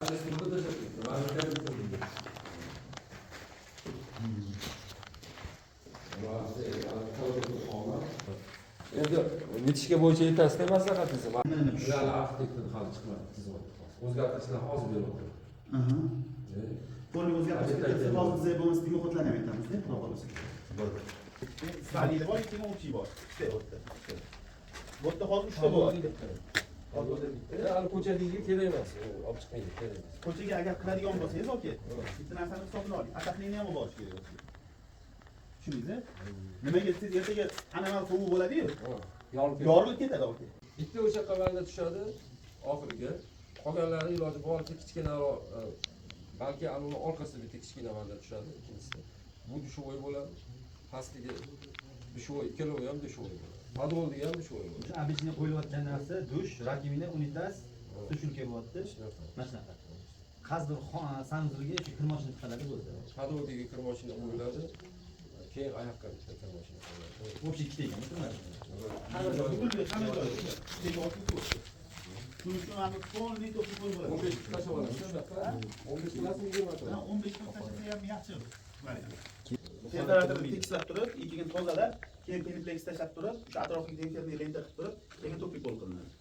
Endi bitishga bo'yicha yetasizda maslahatingiz bor. Ularni arxitektorni hali chiqmadi tizim. O'zgartirishlar hozir beryapti. To'liq o'zgartirishlar hozir biz bo'lmasdan muhitlarni ham aytamiz-da, xudo xolasa. Salida bor, ikki o'qchi bor. Bu yerda hozir 3 ta bor. Hali ko'chadagi kerak emas, olib chiqmaydi, kerak emas. Ko'chaga agar qiladigan bo'lsangiz, okey. Bitta narsani hisobini oling. Asaqlini ham borish kerak. Tushundingizmi? Nimaga siz ertaga anamal sovuq bo'ladi-yu? Yorilib ketadi, okey. Bitta o'sha qavalda tushadi oxiriga. Qolganlari iloji boricha kichkinaroq, balki uni orqasida bitta kichkina vanda tushadi ikkinchisida. Bu dushovoy bo'ladi. Pastiga dushovoy, ikkalovi ham dushovoy bo'ladi. Podvolda ham dushovoy bo'ladi. Обычно qo'yilayotgan narsa dush, rakovina, unitaz, sushulka bo'lyapti. Mana shunaqa. Qaysidir sanuzilga shu kir mashina chiqaradi bo'lsa. Podvoldagi kir mashina qo'yiladi. Keyin oyoqqa bitta kir mashina qo'yiladi. O'sha ikkita ekan, to'g'rimi? Hamma joy. Shuning uchun ham to'liq to'pib bo'ladi. 15 tashlab olasiz, 15 kilasini 20 ta. 15 kun tashlasa ham yaxshi. Temperaturani tekslab turib, echigini tozalab, keyin peniplex tashlab turib, o'sha atrofiga temperli lenta qilib turib, keyin to'pik qo'l qilinadi.